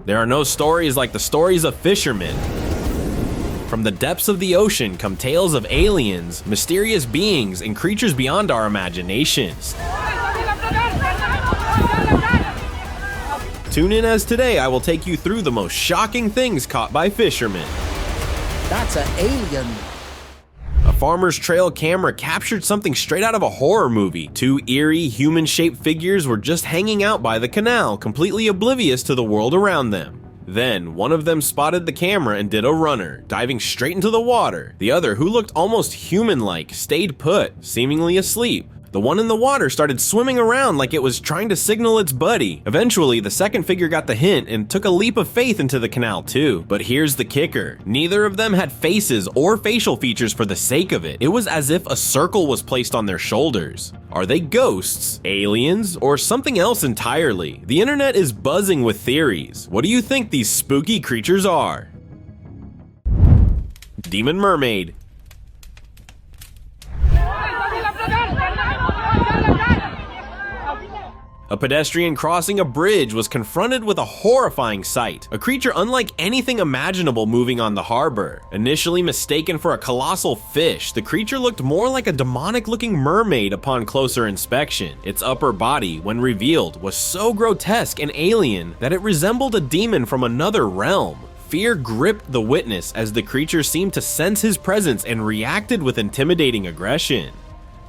There are no stories like the stories of fishermen. From the depths of the ocean come tales of aliens, mysterious beings, and creatures beyond our imaginations. Tune in as today I will take you through the most shocking things caught by fishermen. That's an alien. A farmer's trail camera captured something straight out of a horror movie. Two eerie, human-shaped figures were just hanging out by the canal, completely oblivious to the world around them. Then, one of them spotted the camera and did a runner, diving straight into the water. The other, who looked almost human-like, stayed put, seemingly asleep. The one in the water started swimming around like it was trying to signal its buddy. Eventually, the second figure got the hint and took a leap of faith into the canal too. But here's the kicker. Neither of them had faces or facial features for the sake of it. It was as if a circle was placed on their shoulders. Are they ghosts, aliens, or something else entirely? The internet is buzzing with theories. What do you think these spooky creatures are? Demon mermaid. A pedestrian crossing a bridge was confronted with a horrifying sight. A creature unlike anything imaginable moving on the harbor. Initially mistaken for a colossal fish, the creature looked more like a demonic-looking mermaid upon closer inspection. Its upper body, when revealed, was so grotesque and alien that it resembled a demon from another realm. Fear gripped the witness as the creature seemed to sense his presence and reacted with intimidating aggression.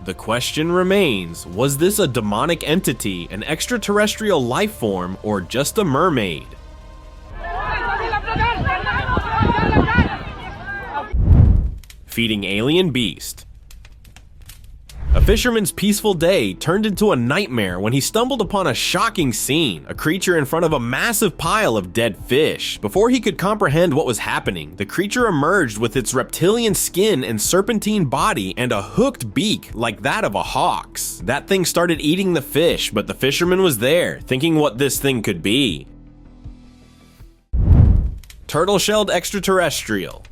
The question remains, was this a demonic entity, an extraterrestrial life form, or just a mermaid? Feeding alien beast. A fisherman's peaceful day turned into a nightmare when he stumbled upon a shocking scene, a creature in front of a massive pile of dead fish. Before he could comprehend what was happening, the creature emerged with its reptilian skin and serpentine body and a hooked beak like that of a hawk's. That thing started eating the fish, but the fisherman was there, thinking what this thing could be. Turtle-shelled extraterrestrial.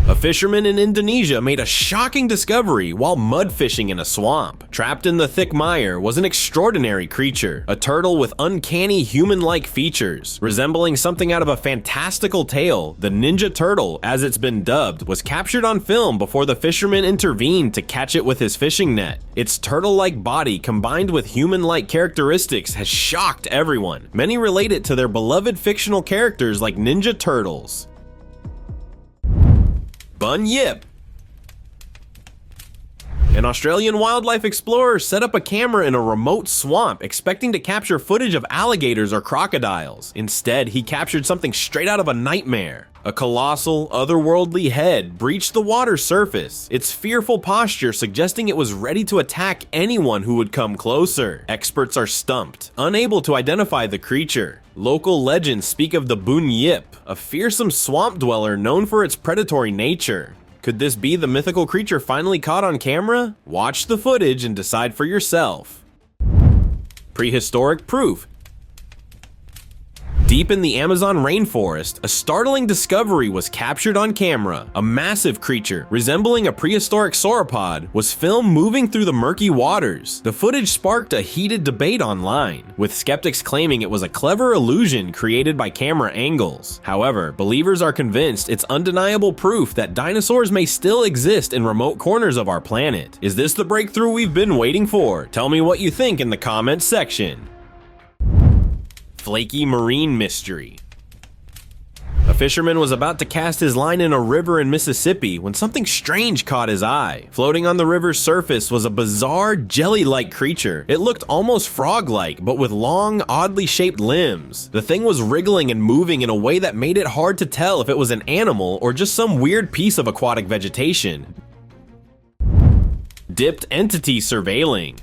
A fisherman in Indonesia made a shocking discovery while mud fishing in a swamp. Trapped in the thick mire was an extraordinary creature, a turtle with uncanny human-like features. Resembling something out of a fantastical tale, the ninja turtle, as it's been dubbed, was captured on film before the fisherman intervened to catch it with his fishing net. Its turtle-like body combined with human-like characteristics has shocked everyone. Many relate it to their beloved fictional characters like Ninja Turtles. Bunyip. An Australian wildlife explorer set up a camera in a remote swamp expecting to capture footage of alligators or crocodiles. Instead, he captured something straight out of a nightmare. A colossal, otherworldly head breached the water surface, its fearful posture suggesting it was ready to attack anyone who would come closer. Experts are stumped, unable to identify the creature. Local legends speak of the Bunyip, a fearsome swamp dweller known for its predatory nature. Could this be the mythical creature finally caught on camera? Watch the footage and decide for yourself. Prehistoric proof. Deep in the Amazon rainforest, a startling discovery was captured on camera. A massive creature, resembling a prehistoric sauropod, was filmed moving through the murky waters. The footage sparked a heated debate online, with skeptics claiming it was a clever illusion created by camera angles. However, believers are convinced it's undeniable proof that dinosaurs may still exist in remote corners of our planet. Is this the breakthrough we've been waiting for? Tell me what you think in the comments section. Flaky marine mystery. A fisherman was about to cast his line in a river in Mississippi when something strange caught his eye. Floating on the river's surface was a bizarre jelly-like creature. It looked almost frog-like, but with long, oddly shaped limbs. The thing was wriggling and moving in a way that made it hard to tell if it was an animal or just some weird piece of aquatic vegetation. Dipped entity surveilling.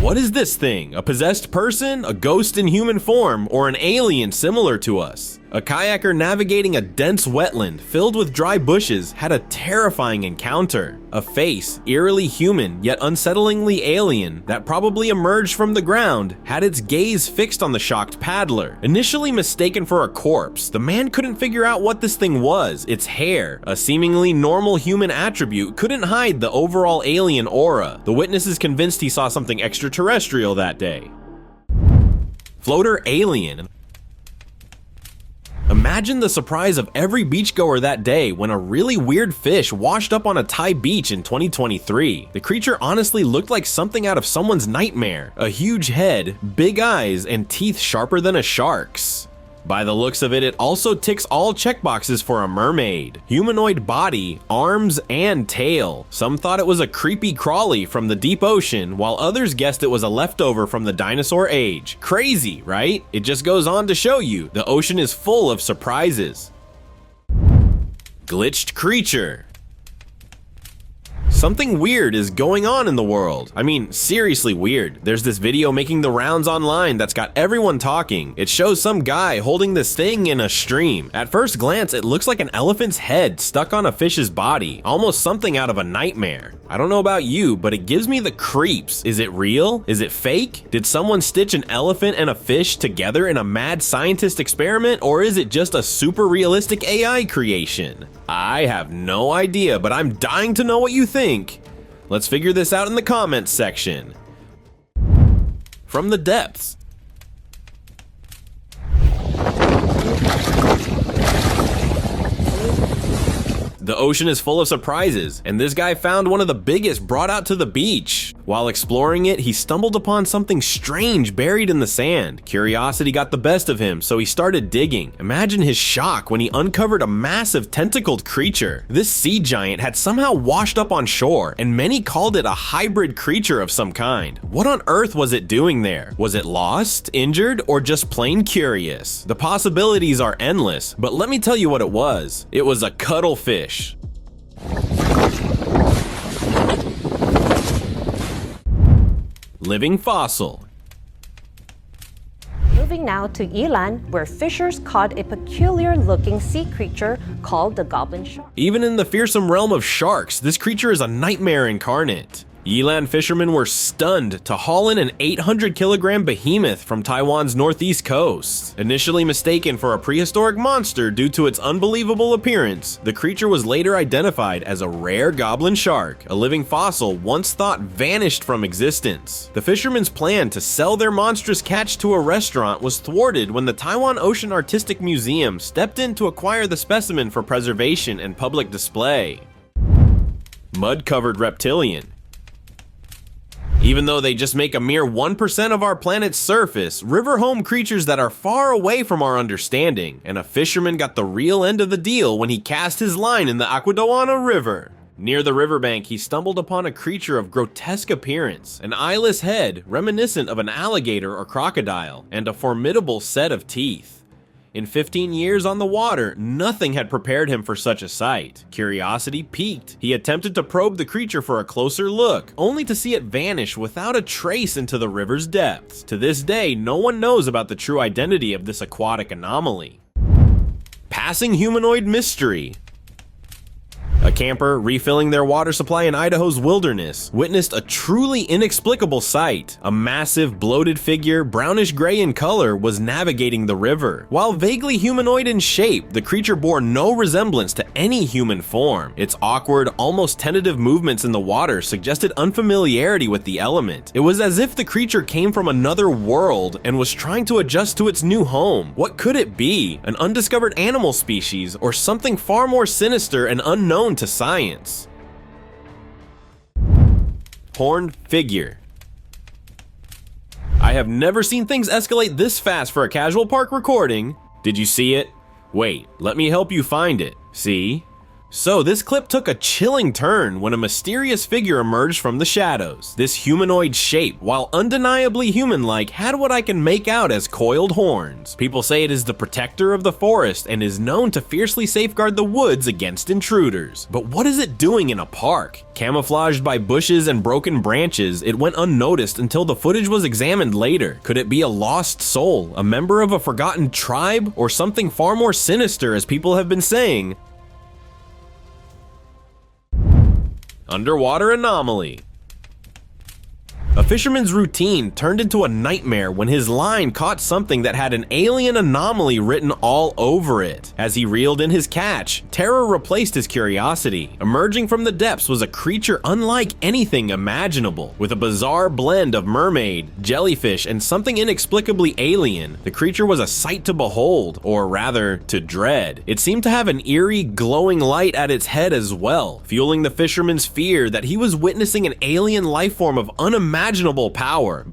What is this thing? A possessed person? A ghost in human form? Or an alien similar to us? A kayaker navigating a dense wetland filled with dry bushes had a terrifying encounter. A face, eerily human yet unsettlingly alien, that probably emerged from the ground, had its gaze fixed on the shocked paddler. Initially mistaken for a corpse, the man couldn't figure out what this thing was. Its hair, a seemingly normal human attribute, couldn't hide the overall alien aura. The witness is convinced he saw something extraterrestrial that day. Floater alien. Imagine the surprise of every beachgoer that day when a really weird fish washed up on a Thai beach in 2023. The creature honestly looked like something out of someone's nightmare. A huge head, big eyes, and teeth sharper than a shark's. By the looks of it, it also ticks all checkboxes for a mermaid. Humanoid body, arms, and tail. Some thought it was a creepy crawly from the deep ocean, while others guessed it was a leftover from the dinosaur age. Crazy, right? It just goes on to show you, the ocean is full of surprises. Glitched creature. Something weird is going on in the world. I mean, seriously weird. There's this video making the rounds online that's got everyone talking. It shows some guy holding this thing in a stream. At first glance, it looks like an elephant's head stuck on a fish's body, almost something out of a nightmare. I don't know about you, but it gives me the creeps. Is it real? Is it fake? Did someone stitch an elephant and a fish together in a mad scientist experiment, or is it just a super realistic AI creation? I have no idea, but I'm dying to know what you think. Let's figure this out in the comments section. From the depths. The ocean is full of surprises, and this guy found one of the biggest brought out to the beach. While exploring it, he stumbled upon something strange buried in the sand. Curiosity got the best of him, so he started digging. Imagine his shock when he uncovered a massive tentacled creature. This sea giant had somehow washed up on shore, and many called it a hybrid creature of some kind. What on earth was it doing there? Was it lost, injured, or just plain curious? The possibilities are endless, but let me tell you what it was. It was a cuttlefish. Living fossil. Moving now to Eyeless, where fishers caught a peculiar-looking sea creature called the goblin shark. Even in the fearsome realm of sharks, this creature is a nightmare incarnate. Eyeless fishermen were stunned to haul in an 800-kilogram behemoth from Taiwan's northeast coast. Initially mistaken for a prehistoric monster due to its unbelievable appearance, the creature was later identified as a rare goblin shark, a living fossil once thought vanished from existence. The fishermen's plan to sell their monstrous catch to a restaurant was thwarted when the Taiwan Ocean Artistic Museum stepped in to acquire the specimen for preservation and public display. Mud-covered reptilian. Even though they just make a mere 1% of our planet's surface, river-home creatures that are far away from our understanding, and a fisherman got the real end of the deal when he cast his line in the Aquidauana River. Near the riverbank, he stumbled upon a creature of grotesque appearance, an eyeless head reminiscent of an alligator or crocodile, and a formidable set of teeth. In 15 years on the water, nothing had prepared him for such a sight. Curiosity piqued. He attempted to probe the creature for a closer look, only to see it vanish without a trace into the river's depths. To this day, no one knows about the true identity of this aquatic anomaly. Passing humanoid mystery. A camper, refilling their water supply in Idaho's wilderness, witnessed a truly inexplicable sight. A massive, bloated figure, brownish gray in color, was navigating the river. While vaguely humanoid in shape, the creature bore no resemblance to any human form. Its awkward, almost tentative movements in the water suggested unfamiliarity with the element. It was as if the creature came from another world and was trying to adjust to its new home. What could it be? An undiscovered animal species, or something far more sinister and unknown to science? Horned figure. I have never seen things escalate this fast for a casual park recording. Did you see it? Wait, let me help you find it. See? So this clip took a chilling turn when a mysterious figure emerged from the shadows. This humanoid shape, while undeniably human-like, had what I can make out as coiled horns. People say it is the protector of the forest and is known to fiercely safeguard the woods against intruders. But what is it doing in a park? Camouflaged by bushes and broken branches, it went unnoticed until the footage was examined later. Could it be a lost soul, a member of a forgotten tribe, or something far more sinister as people have been saying? Underwater anomaly. A fisherman's routine turned into a nightmare when his line caught something that had an alien anomaly written all over it. As he reeled in his catch, terror replaced his curiosity. Emerging from the depths was a creature unlike anything imaginable. With a bizarre blend of mermaid, jellyfish, and something inexplicably alien, the creature was a sight to behold, or rather, to dread. It seemed to have an eerie, glowing light at its head as well, fueling the fisherman's fear that he was witnessing an alien life form of unimaginable power.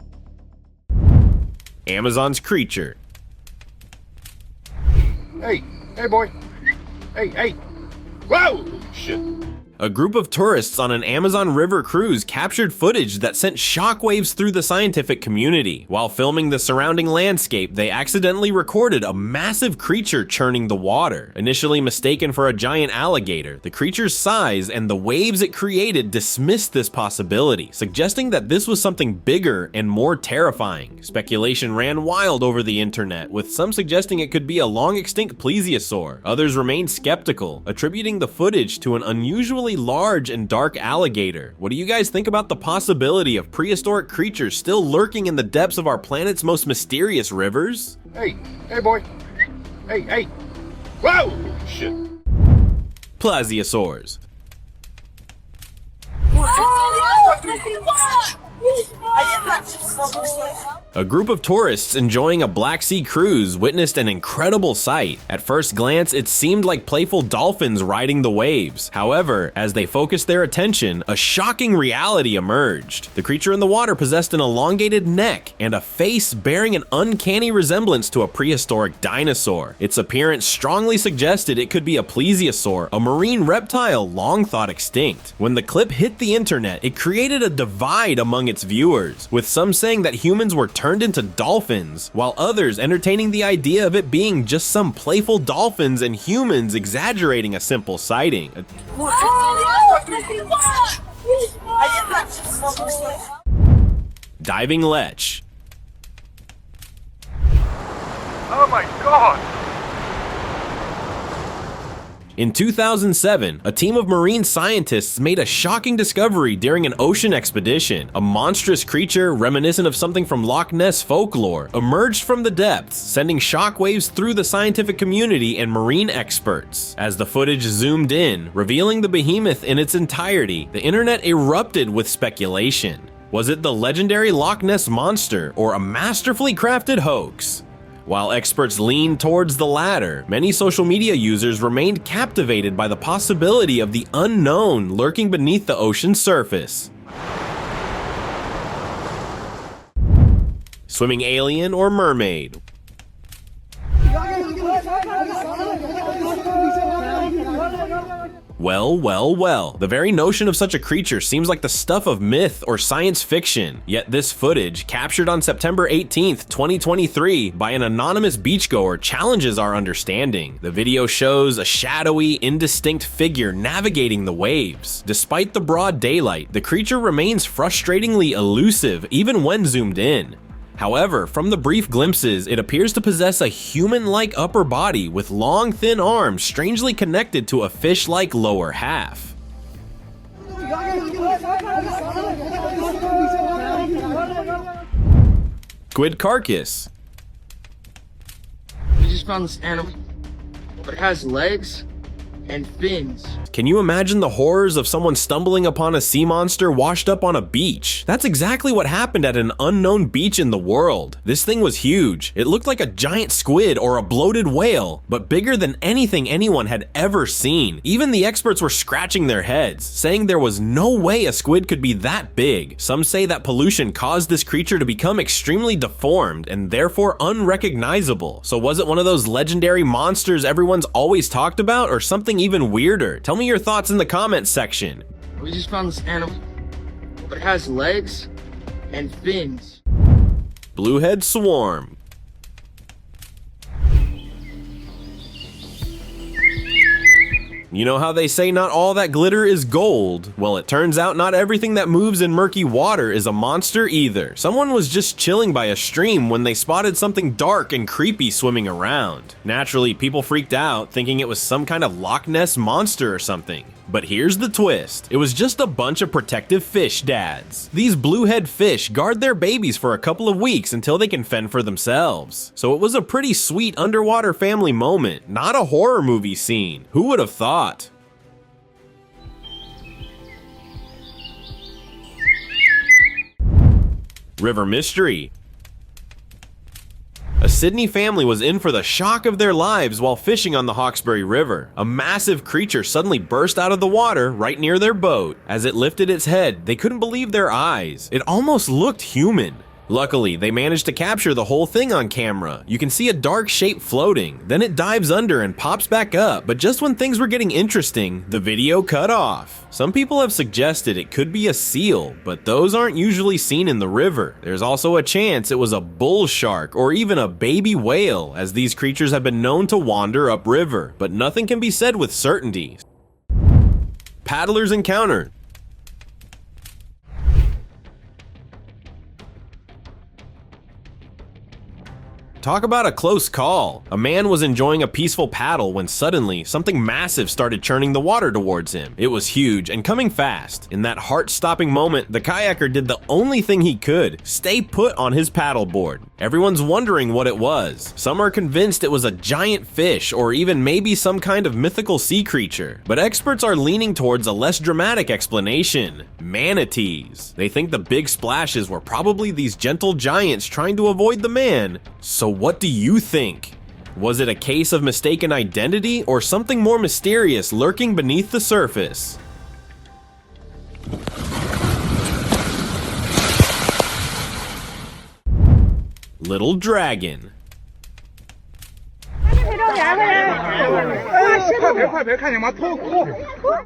Amazon's creature. Hey boy. Hey. Whoa! Shit. A group of tourists on an Amazon River cruise captured footage that sent shockwaves through the scientific community. While filming the surrounding landscape, they accidentally recorded a massive creature churning the water. Initially mistaken for a giant alligator, the creature's size and the waves it created dismissed this possibility, suggesting that this was something bigger and more terrifying. Speculation ran wild over the internet, with some suggesting it could be a long-extinct plesiosaur. Others remained skeptical, attributing the footage to an unusually large and dark alligator. What do you guys think about the possibility of prehistoric creatures still lurking in the depths of our planet's most mysterious rivers? Hey boy. Hey. Whoa! Shit. Plesiosaurs. A group of tourists enjoying a Black Sea cruise witnessed an incredible sight. At first glance, it seemed like playful dolphins riding the waves. However, as they focused their attention, a shocking reality emerged. The creature in the water possessed an elongated neck and a face bearing an uncanny resemblance to a prehistoric dinosaur. Its appearance strongly suggested it could be a plesiosaur, a marine reptile long thought extinct. When the clip hit the internet, it created a divide among its viewers, with some saying that humans were turned into dolphins, while others entertaining the idea of it being just some playful dolphins and humans exaggerating a simple sighting. Diving lech. Oh my god! In 2007, a team of marine scientists made a shocking discovery during an ocean expedition. A monstrous creature reminiscent of something from Loch Ness folklore emerged from the depths, sending shockwaves through the scientific community and marine experts. As the footage zoomed in, revealing the behemoth in its entirety, the internet erupted with speculation. Was it the legendary Loch Ness monster or a masterfully crafted hoax? While experts leaned towards the latter, many social media users remained captivated by the possibility of the unknown lurking beneath the ocean's surface. Swimming alien or mermaid? Well, the very notion of such a creature seems like the stuff of myth or science fiction. Yet this footage, captured on September 18th, 2023 by an anonymous beachgoer, challenges our understanding. The video shows a shadowy, indistinct figure navigating the waves. Despite the broad daylight, the creature remains frustratingly elusive even when zoomed in. However, from the brief glimpses, it appears to possess a human-like upper body with long, thin arms strangely connected to a fish-like lower half. Squid carcass. We just found this animal, but it has legs and fins. Can you imagine the horrors of someone stumbling upon a sea monster washed up on a beach? That's exactly what happened at an unknown beach in the world. This thing was huge. It looked like a giant squid or a bloated whale, but bigger than anything anyone had ever seen. Even the experts were scratching their heads, saying there was no way a squid could be that big. Some say that pollution caused this creature to become extremely deformed and therefore unrecognizable. So was it one of those legendary monsters everyone's always talked about, or something even weirder? Tell me your thoughts in the comments section. We just found this animal, but it has legs and fins. Bluehead swarm. You know how they say not all that glitter is gold? Well, it turns out not everything that moves in murky water is a monster either. Someone was just chilling by a stream when they spotted something dark and creepy swimming around. Naturally, people freaked out, thinking it was some kind of Loch Ness monster or something. But here's the twist. It was just a bunch of protective fish dads. These bluehead fish guard their babies for a couple of weeks until they can fend for themselves. So it was a pretty sweet underwater family moment, not a horror movie scene. Who would have thought? River mystery. A Sydney family was in for the shock of their lives while fishing on the Hawkesbury River. A massive creature suddenly burst out of the water right near their boat. As it lifted its head, they couldn't believe their eyes. It almost looked human. Luckily, they managed to capture the whole thing on camera. You can see a dark shape floating, then it dives under and pops back up, but just when things were getting interesting, the video cut off. Some people have suggested it could be a seal, but those aren't usually seen in the river. There's also a chance it was a bull shark or even a baby whale, as these creatures have been known to wander upriver, but nothing can be said with certainty. Paddlers encountered. Talk about a close call. A man was enjoying a peaceful paddle when suddenly something massive started churning the water towards him. It was huge and coming fast. In that heart-stopping moment, the kayaker did the only thing he could: stay put on his paddleboard. Everyone's wondering what it was. Some are convinced it was a giant fish or even maybe some kind of mythical sea creature. But experts are leaning towards a less dramatic explanation: manatees. They think the big splashes were probably these gentle giants trying to avoid the man. So what do you think? Was it a case of mistaken identity or something more mysterious lurking beneath the surface? Little dragon.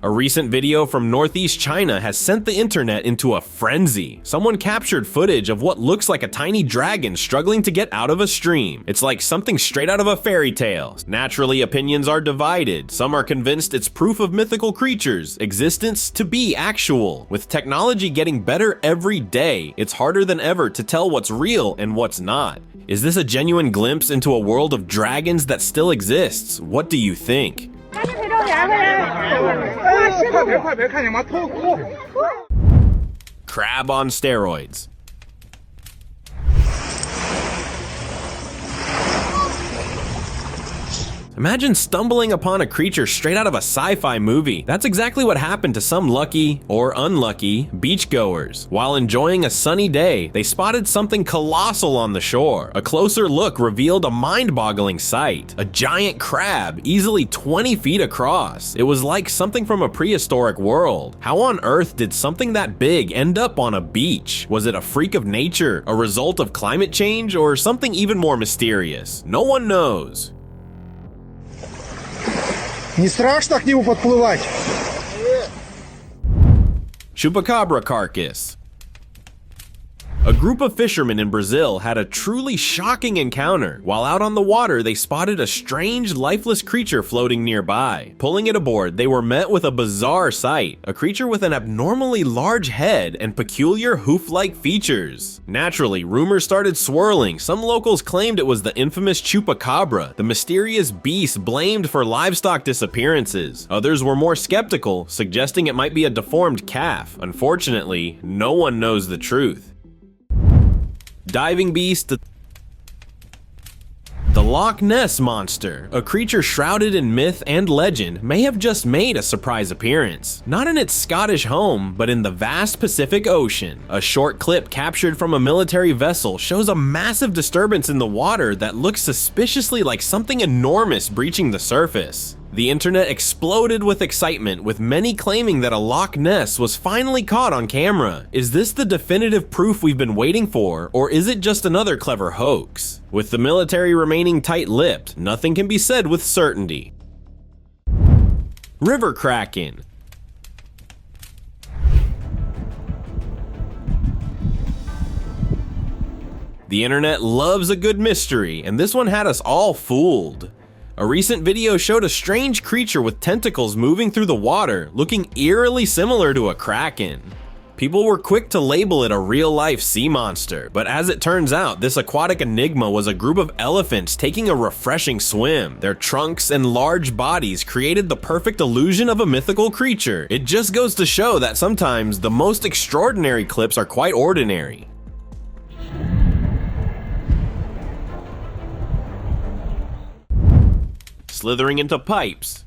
A recent video from northeast China has sent the internet into a frenzy. Someone captured footage of what looks like a tiny dragon struggling to get out of a stream. It's like something straight out of a fairy tale. Naturally, opinions are divided. Some are convinced it's proof of mythical creatures' existence to be actual. With technology getting better every day, it's harder than ever to tell what's real and what's not. Is this a genuine glimpse into a world of dragons that still exists? What do you think? Crab on steroids. Imagine stumbling upon a creature straight out of a sci-fi movie. That's exactly what happened to some lucky, or unlucky, beachgoers. While enjoying a sunny day, they spotted something colossal on the shore. A closer look revealed a mind-boggling sight: a giant crab, easily 20 feet across. It was like something from a prehistoric world. How on earth did something that big end up on a beach? Was it a freak of nature, a result of climate change, or something even more mysterious? No one knows. Не страшно к нему подплывать? Chupacabra carcass. A group of fishermen in Brazil had a truly shocking encounter. While out on the water, they spotted a strange, lifeless creature floating nearby. Pulling it aboard, they were met with a bizarre sight: a creature with an abnormally large head and peculiar hoof-like features. Naturally, rumors started swirling. Some locals claimed it was the infamous Chupacabra, the mysterious beast blamed for livestock disappearances. Others were more skeptical, suggesting it might be a deformed calf. Unfortunately, no one knows the truth. Diving beast. The Loch Ness Monster, a creature shrouded in myth and legend, may have just made a surprise appearance. Not in its Scottish home, but in the vast Pacific Ocean. A short clip captured from a military vessel shows a massive disturbance in the water that looks suspiciously like something enormous breaching the surface. The internet exploded with excitement, with many claiming that a Loch Ness was finally caught on camera. Is this the definitive proof we've been waiting for, or is it just another clever hoax? With the military remaining tight-lipped, nothing can be said with certainty. River kraken. The internet loves a good mystery, and this one had us all fooled. A recent video showed a strange creature with tentacles moving through the water, looking eerily similar to a kraken. People were quick to label it a real-life sea monster, but as it turns out, this aquatic enigma was a group of elephants taking a refreshing swim. Their trunks and large bodies created the perfect illusion of a mythical creature. It just goes to show that sometimes the most extraordinary clips are quite ordinary. Slithering into pipes.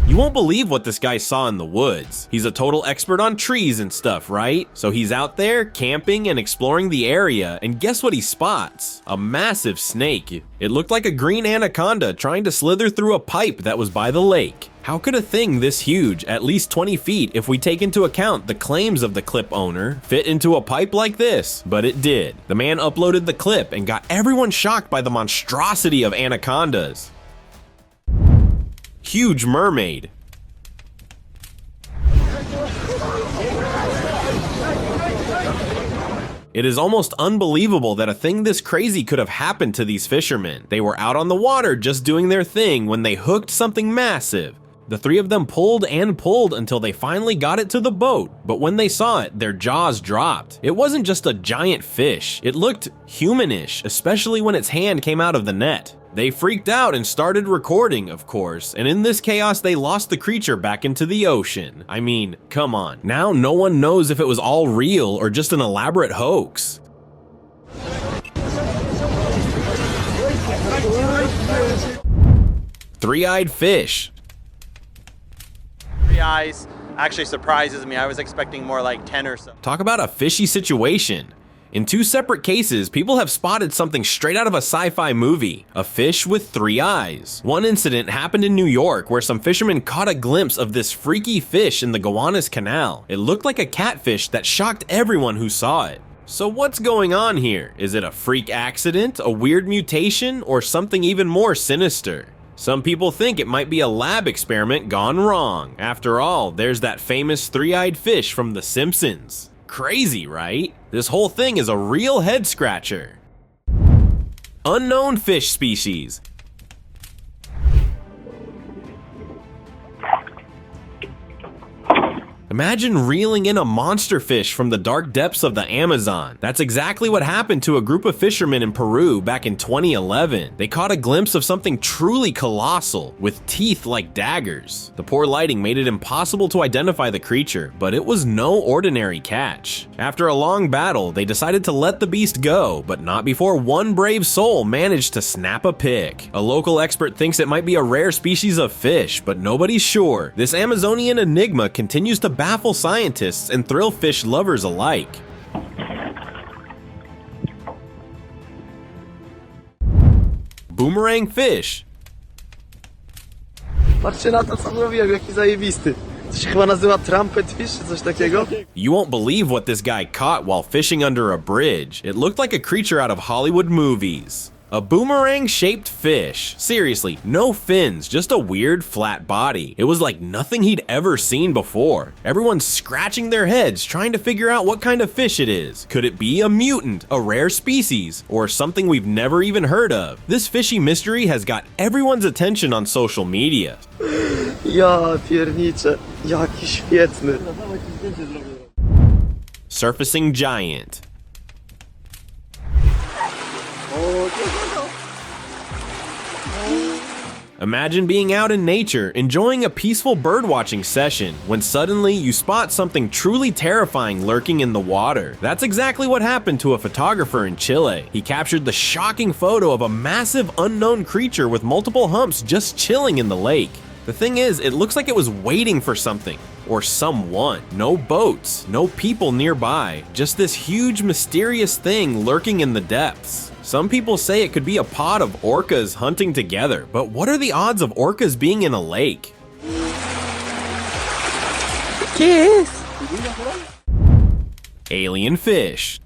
You won't believe what this guy saw in the woods. He's a total expert on trees and stuff, right? So he's out there camping and exploring the area, and guess what he spots? A massive snake. It looked like a green anaconda trying to slither through a pipe that was by the lake. How could a thing this huge, at least 20 feet if we take into account the claims of the clip owner, fit into a pipe like this? But it did. The man uploaded the clip and got everyone shocked by the monstrosity of anacondas. Huge mermaid. It is almost unbelievable that a thing this crazy could have happened to these fishermen. They were out on the water just doing their thing when they hooked something massive. The three of them pulled and pulled until they finally got it to the boat, but when they saw it, their jaws dropped. It wasn't just a giant fish, it looked humanish, especially when its hand came out of the net. They freaked out and started recording, of course, and in this chaos they lost the creature back into the ocean. I mean, come on. Now no one knows if it was all real or just an elaborate hoax. Three-eyed fish. 3 eyes actually surprises me. I was expecting more like 10 or so. Talk about a fishy situation. In two separate cases, people have spotted something straight out of a sci-fi movie, a fish with 3 eyes. One incident happened in New York where some fishermen caught a glimpse of this freaky fish in the Gowanus Canal. It looked like a catfish that shocked everyone who saw it. So what's going on here? Is it a freak accident, a weird mutation, or something even more sinister? Some people think it might be a lab experiment gone wrong. After all, there's that famous 3-eyed fish from The Simpsons. Crazy, right? This whole thing is a real head scratcher. Unknown fish species. Imagine reeling in a monster fish from the dark depths of the Amazon. That's exactly what happened to a group of fishermen in Peru back in 2011. They caught a glimpse of something truly colossal, with teeth like daggers. The poor lighting made it impossible to identify the creature, but it was no ordinary catch. After a long battle, they decided to let the beast go, but not before one brave soul managed to snap a pic. A local expert thinks it might be a rare species of fish, but nobody's sure. This Amazonian enigma continues to baffle scientists and thrill fish lovers alike. Boomerang fish. Patrzcie na to, co mówiłem, jaki zajebisty. To się chyba nazywa trumpet fish, czy coś takiego? You won't believe what this guy caught while fishing under a bridge. It looked like a creature out of Hollywood movies. A boomerang-shaped fish. Seriously, no fins, just a weird flat body. It was like nothing he'd ever seen before. Everyone's scratching their heads trying to figure out what kind of fish it is. Could it be a mutant, a rare species, or something we've never even heard of? This fishy mystery has got everyone's attention on social media. Ja pierniczę, jaki świetny. Surfacing giant. Imagine being out in nature, enjoying a peaceful birdwatching session, when suddenly you spot something truly terrifying lurking in the water. That's exactly what happened to a photographer in Chile. He captured the shocking photo of a massive unknown creature with multiple humps just chilling in the lake. The thing is, it looks like it was waiting for something, or someone. No boats, no people nearby, just this huge mysterious thing lurking in the depths. Some people say it could be a pod of orcas hunting together, but what are the odds of orcas being in a lake? Kiss! Alien fish.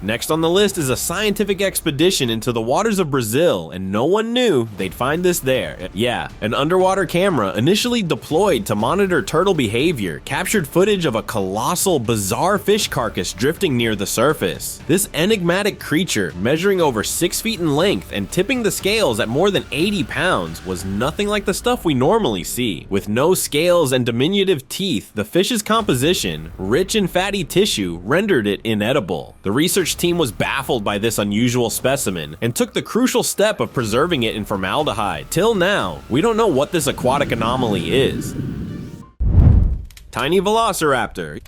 Next on the list is a scientific expedition into the waters of Brazil, and no one knew they'd find this there. Yeah, an underwater camera initially deployed to monitor turtle behavior captured footage of a colossal, bizarre fish carcass drifting near the surface. This enigmatic creature, measuring over 6 feet in length and tipping the scales at more than 80 pounds, was nothing like the stuff we normally see. With no scales and diminutive teeth, the fish's composition, rich in fatty tissue, rendered it inedible. The research team was baffled by this unusual specimen and took the crucial step of preserving it in formaldehyde. Till now, we don't know what this aquatic anomaly is. Tiny velociraptor.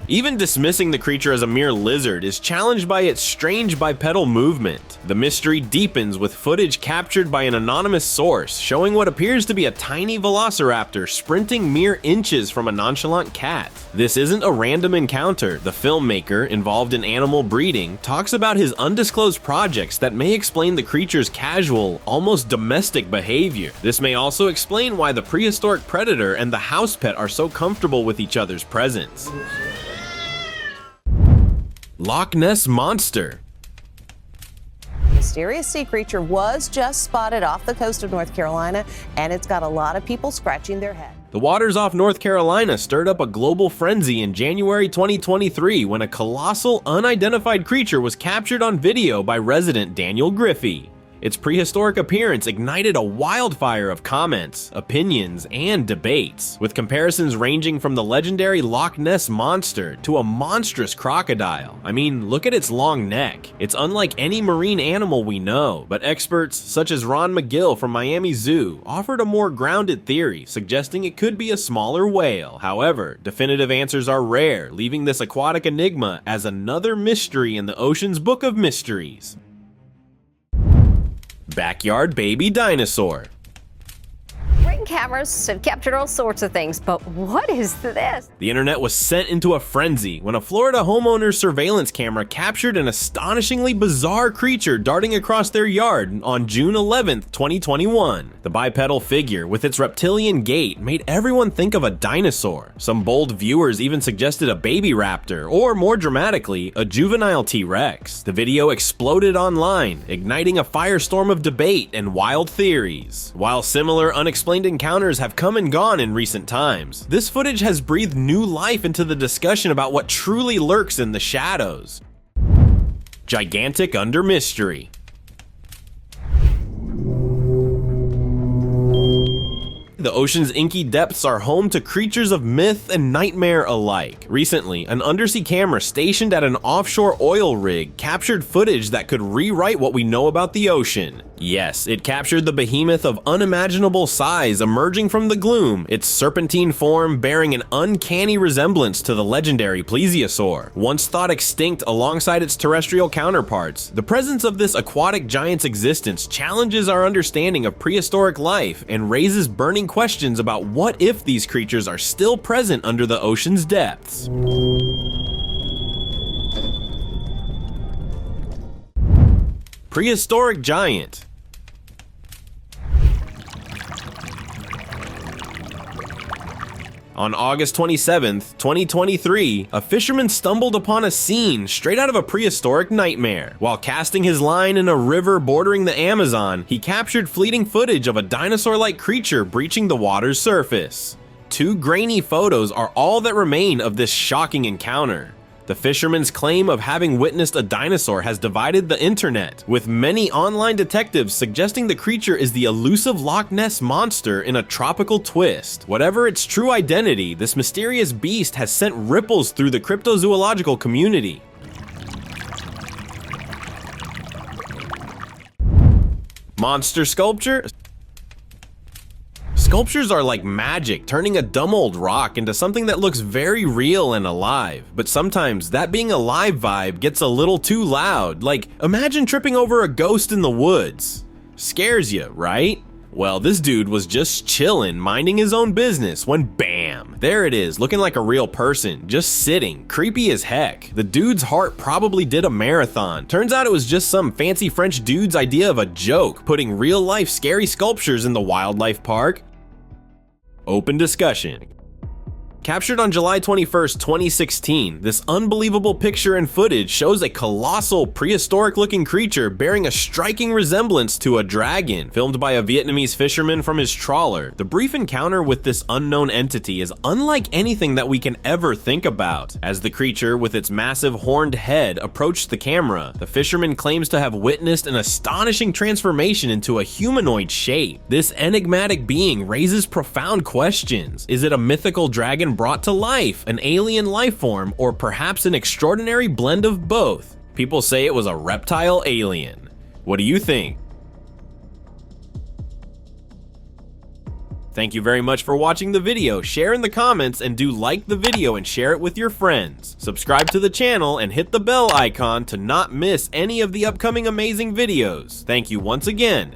Even dismissing the creature as a mere lizard is challenged by its strange bipedal movement. The mystery deepens with footage captured by an anonymous source showing what appears to be a tiny velociraptor sprinting mere inches from a nonchalant cat. This isn't a random encounter. The filmmaker, involved in animal breeding, talks about his undisclosed projects that may explain the creature's casual, almost domestic behavior. This may also explain why the prehistoric predator and the house pet are so comfortable with each other's presence. Loch Ness Monster. Mysterious sea creature was just spotted off the coast of North Carolina, and it's got a lot of people scratching their head. The waters off North Carolina stirred up a global frenzy in January 2023 when a colossal, unidentified creature was captured on video by resident Daniel Griffey. Its prehistoric appearance ignited a wildfire of comments, opinions, and debates, with comparisons ranging from the legendary Loch Ness monster to a monstrous crocodile. I mean, look at its long neck. It's unlike any marine animal we know, but experts such as Ron McGill from Miami Zoo offered a more grounded theory, suggesting it could be a smaller whale. However, definitive answers are rare, leaving this aquatic enigma as another mystery in the ocean's book of mysteries. Backyard baby dinosaur. Ring cameras have captured all sorts of things, but what is this? The internet was sent into a frenzy when a Florida homeowner's surveillance camera captured an astonishingly bizarre creature darting across their yard on June 11th, 2021. The bipedal figure, with its reptilian gait, made everyone think of a dinosaur. Some bold viewers even suggested a baby raptor, or more dramatically, a juvenile T-Rex. The video exploded online, igniting a firestorm of debate and wild theories. While similar unexplained encounters have come and gone in recent times, this footage has breathed new life into the discussion about what truly lurks in the shadows. Gigantic under mystery. The ocean's inky depths are home to creatures of myth and nightmare alike. Recently, an undersea camera stationed at an offshore oil rig captured footage that could rewrite what we know about the ocean. Yes, it captured the behemoth of unimaginable size emerging from the gloom, its serpentine form bearing an uncanny resemblance to the legendary plesiosaur. Once thought extinct alongside its terrestrial counterparts, the presence of this aquatic giant's existence challenges our understanding of prehistoric life and raises burning questions about what if these creatures are still present under the ocean's depths. Prehistoric giant. On August 27, 2023, a fisherman stumbled upon a scene straight out of a prehistoric nightmare. While casting his line in a river bordering the Amazon, he captured fleeting footage of a dinosaur-like creature breaching the water's surface. 2 grainy photos are all that remain of this shocking encounter. The fisherman's claim of having witnessed a dinosaur has divided the internet, with many online detectives suggesting the creature is the elusive Loch Ness monster in a tropical twist. Whatever its true identity, this mysterious beast has sent ripples through the cryptozoological community. Monster sculpture. Sculptures are like magic, turning a dumb old rock into something that looks very real and alive. But sometimes that being alive vibe gets a little too loud. Like, imagine tripping over a ghost in the woods. Scares you, right? Well, this dude was just chillin', minding his own business, when bam! There it is, looking like a real person, just sitting, creepy as heck. The dude's heart probably did a marathon. Turns out it was just some fancy French dude's idea of a joke, putting real-life scary sculptures in the wildlife park. Open discussion. Captured on July 21st, 2016, this unbelievable picture and footage shows a colossal, prehistoric-looking creature bearing a striking resemblance to a dragon, filmed by a Vietnamese fisherman from his trawler. The brief encounter with this unknown entity is unlike anything that we can ever think about. As the creature, with its massive horned head, approached the camera, the fisherman claims to have witnessed an astonishing transformation into a humanoid shape. This enigmatic being raises profound questions. Is it a mythical dragon brought to life, an alien life form, or perhaps an extraordinary blend of both? People say it was a reptile alien. What do you think? Thank you very much for watching the video. Share in the comments and do like the video and share it with your friends. Subscribe to the channel and hit the bell icon to not miss any of the upcoming amazing videos. Thank you once again,